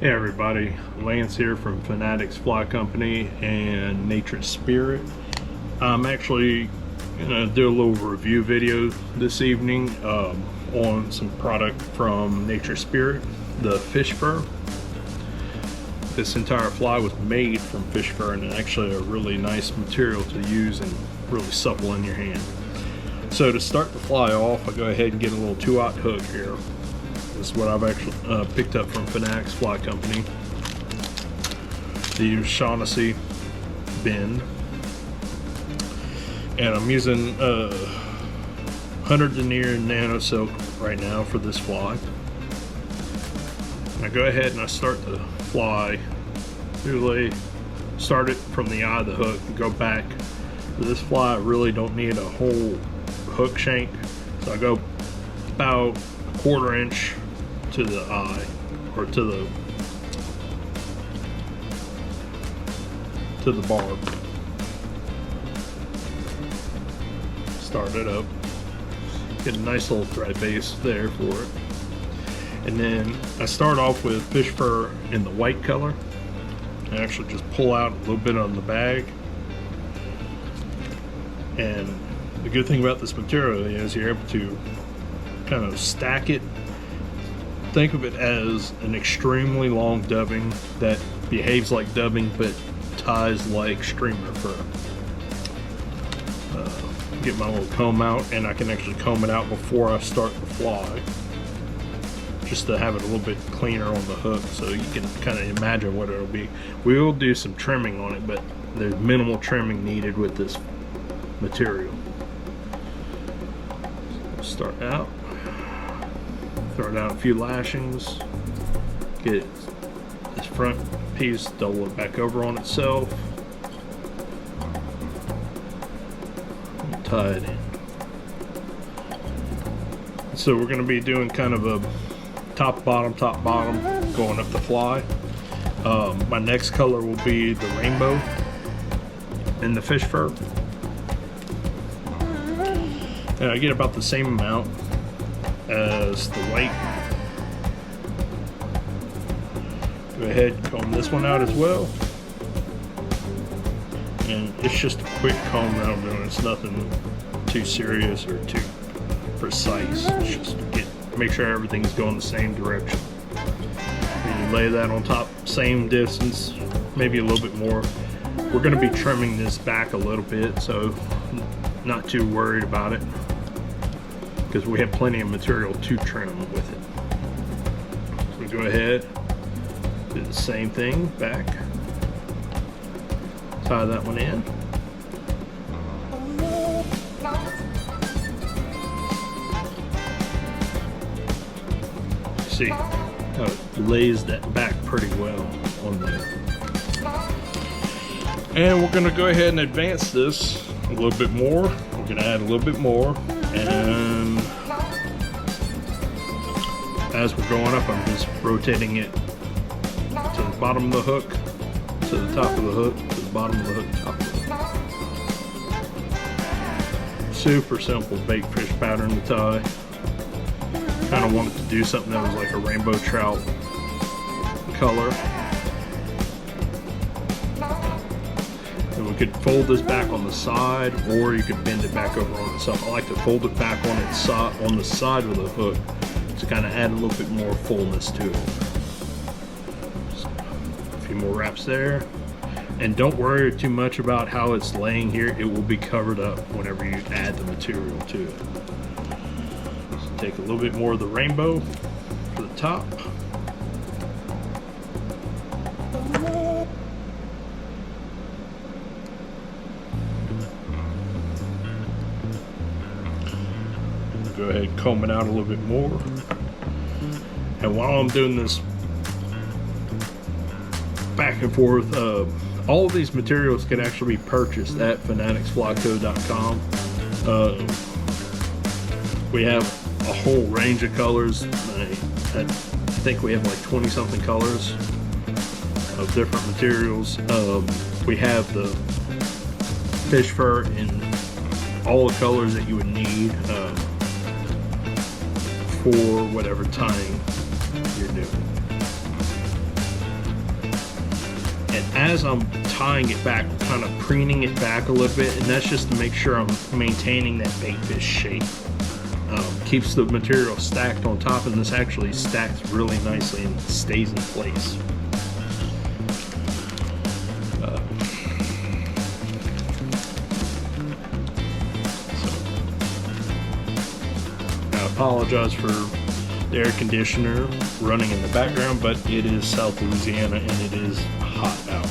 Hey everybody, Lance here from Fanatics Fly Company and Nature Spirit. I'm actually gonna do a little review video this evening on some product from Nature Spirit, the fish fur. This entire fly was made from fish fur and actually a really nice material to use and really supple in your hand. So to start the fly off, I go ahead and get a little 2/0 hook here. This is what I've actually picked up from Fanatics Fly Company. The Shaughnessy Bend. And I'm using 100 denier nano silk right now for this fly. I go ahead and I start the fly, usually start it from the eye of the hook and go back. For this fly, I really don't need a whole hook shank, so I go about a 1/4 inch to the eye, or to the barb. Start it up, get a nice little thread base there for it, and then I start off with fish fur in the white color. I actually just pull out a little bit on the bag, and the good thing about this material is you're able to kind of stack it. Think of it as an extremely long dubbing that behaves like dubbing but ties like streamer fur. Get my little comb out, and I can actually comb it out before I start the fly, just to have it a little bit cleaner on the hook, so you can kind of imagine what it'll be. We will do some trimming on it, but there's minimal trimming needed with this material. So start out. Throw down a few lashings, get this front piece, double it back over on itself, and tie it in. So we're going to be doing kind of a top bottom going up the fly. My next color will be the rainbow in the fish fur, and I get about the same amount as the white. Go ahead and comb this one out as well, and it's just a quick comb that I'm doing. It's nothing too serious or too precise. It's just to make sure everything's going the same direction. And you lay that on top, same distance, maybe a little bit more. We're going to be trimming this back a little bit, so not too worried about it, because we have plenty of material to trim with it. So we go ahead, do the same thing back, tie that one in. See how it lays that back pretty well on there. And we're gonna go ahead and advance this a little bit more. We're gonna add a little bit more, and as we're going up, I'm just rotating it to the bottom of the hook, to the top of the hook, to the bottom of the hook, top of the hook. Super simple bait fish pattern to tie. Kind of wanted to do something that was like a rainbow trout color. And we could fold this back on the side, or you could bend it back over on the side. I like to fold it back on its side, on the side of the hook, to kind of add a little bit more fullness to it. So, a few more wraps there. And don't worry too much about how it's laying here. It will be covered up whenever you add the material to it. So take a little bit more of the rainbow for the top. Go ahead and comb it out a little bit more. And while I'm doing this back and forth, all of these materials can actually be purchased at fanaticsflyco.com. We have a whole range of colors. I think we have like 20 something colors of different materials. We have the fish fur in all the colors that you would need for whatever tying you're doing. as I'm tying it back, I'm kind of preening it back a little bit, and that's just to make sure I'm maintaining that bait fish shape. Keeps the material stacked on top, and this actually stacks really nicely and stays in place. I apologize for the air conditioner running in the background, but it is South Louisiana and it is hot out.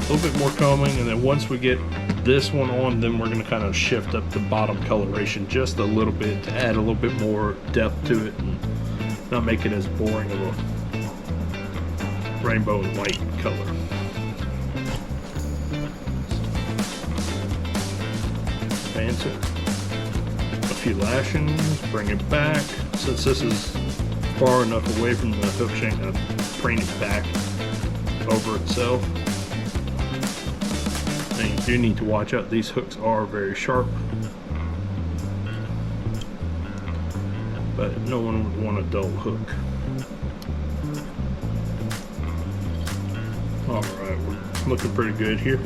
A little bit more combing, and then once we get this one on, then we're going to kind of shift up the bottom coloration just a little bit to add a little bit more depth to it and not make it as boring of a rainbow and white color. Advance it a few lashings, bring it back. Since this is far enough away from the hook shank, I preen it back over itself. And you do need to watch out, these hooks are very sharp, but no one would want a dull hook. Alright, we're looking pretty good here.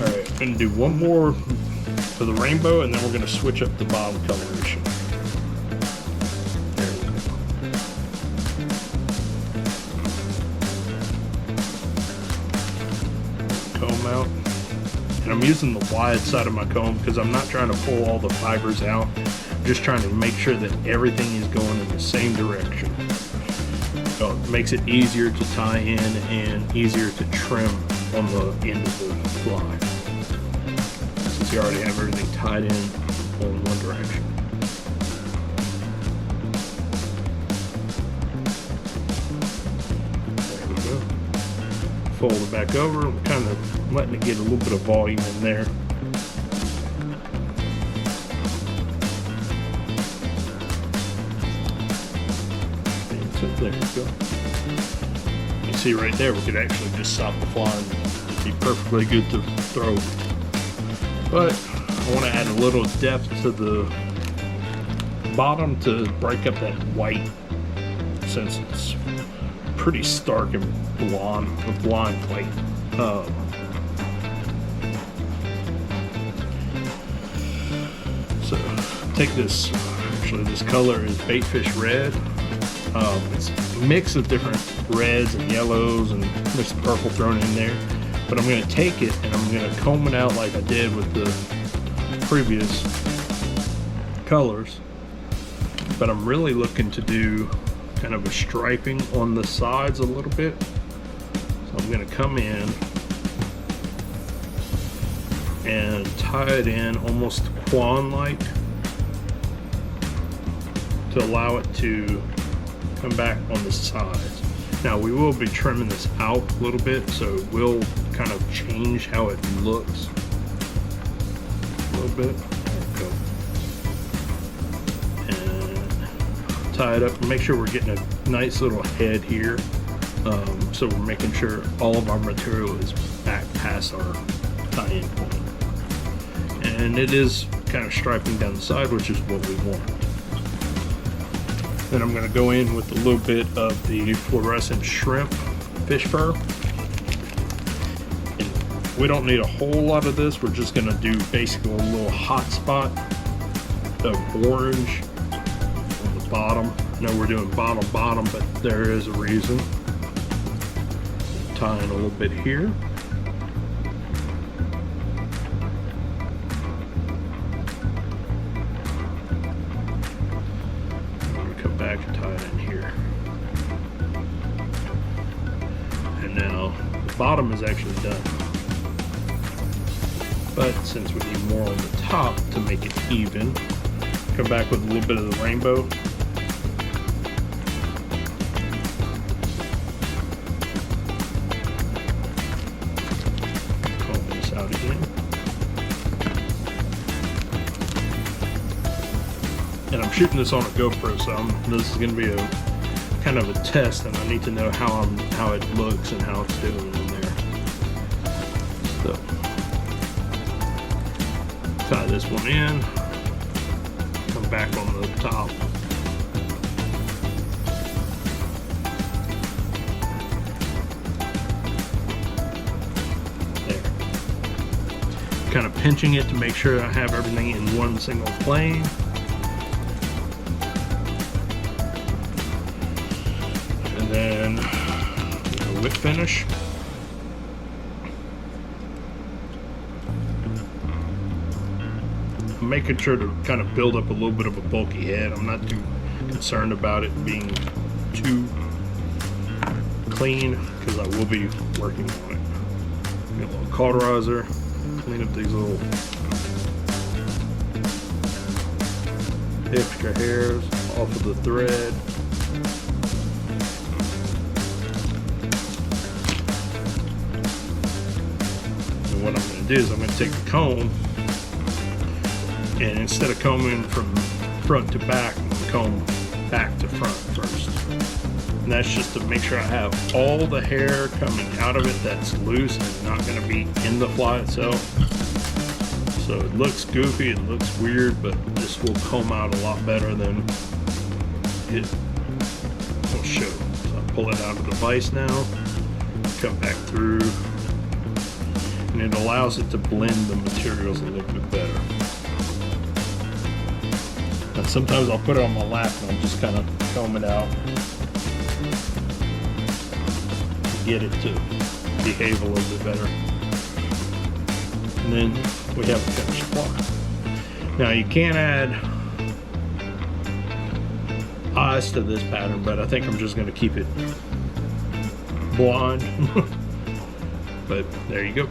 Alright, I'm going to do one more for the rainbow, and then we're going to switch up the bottom coloration. Comb out, and I'm using the wide side of my comb because I'm not trying to pull all the fibers out. I'm just trying to make sure that everything is going in the same direction. So it makes it easier to tie in and easier to trim on the end of the fly, since you already have everything tied in on one direction. There we go. Fold it back over, kind of letting it get a little bit of volume in there. So there we go. You see right there, we could actually just stop the fly and be perfectly good to throw. But I want to add a little depth to the bottom to break up that white, since it's pretty stark and blonde, a blonde white. So take this, actually this color is Baitfish Red. It's a mix of different reds and yellows, and there's some purple thrown in there. But I'm going to take it and I'm going to comb it out like I did with the previous colors. But I'm really looking to do kind of a striping on the sides a little bit. So I'm going to come in and tie it in almost Quan-like to allow it to come back on the sides. Now we will be trimming this out a little bit, so it will kind of change how it looks a little bit. There we go. And tie it up and make sure we're getting a nice little head here. So we're making sure all of our material is back past our tie-in point. And it is kind of striping down the side, which is what we want. Then I'm going to go in with a little bit of the fluorescent shrimp fish fur. And we don't need a whole lot of this. We're just going to do basically a little hot spot of orange on the bottom. I know we're doing bottom, but there is a reason. Tying a little bit here. Back and tie it in here. And now the bottom is actually done. But since we need more on the top to make it even, come back with a little bit of the rainbow. Comb this out again. And I'm shooting this on a GoPro, so this is going to be a kind of a test, and I need to know how it looks and how it's doing in there. So tie this one in, come back on the top, kind of pinching it to make sure I have everything in one single plane. And then a whip finish. I'm making sure to kind of build up a little bit of a bulky head. I'm not too concerned about it being too clean because I will be working on it. Get a little cauterizer, clean up these little extra hairs off of the thread. And what I'm going to do is I'm going to take the comb, and instead of combing from front to back, I'm going to comb back to front first. And that's just to make sure I have all the hair coming out of it that's loose and not going to be in the fly itself. So it looks goofy, it looks weird, but this will comb out a lot better than it will show. So I pull it out of the vise now, come back through, and it allows it to blend the materials a little bit better. And sometimes I'll put it on my lap and I'll just kind of comb it out to get it to behave a little bit better. And then we have a finished flock. Now you can add eyes to this pattern, but I think I'm just going to keep it blonde. But there you go.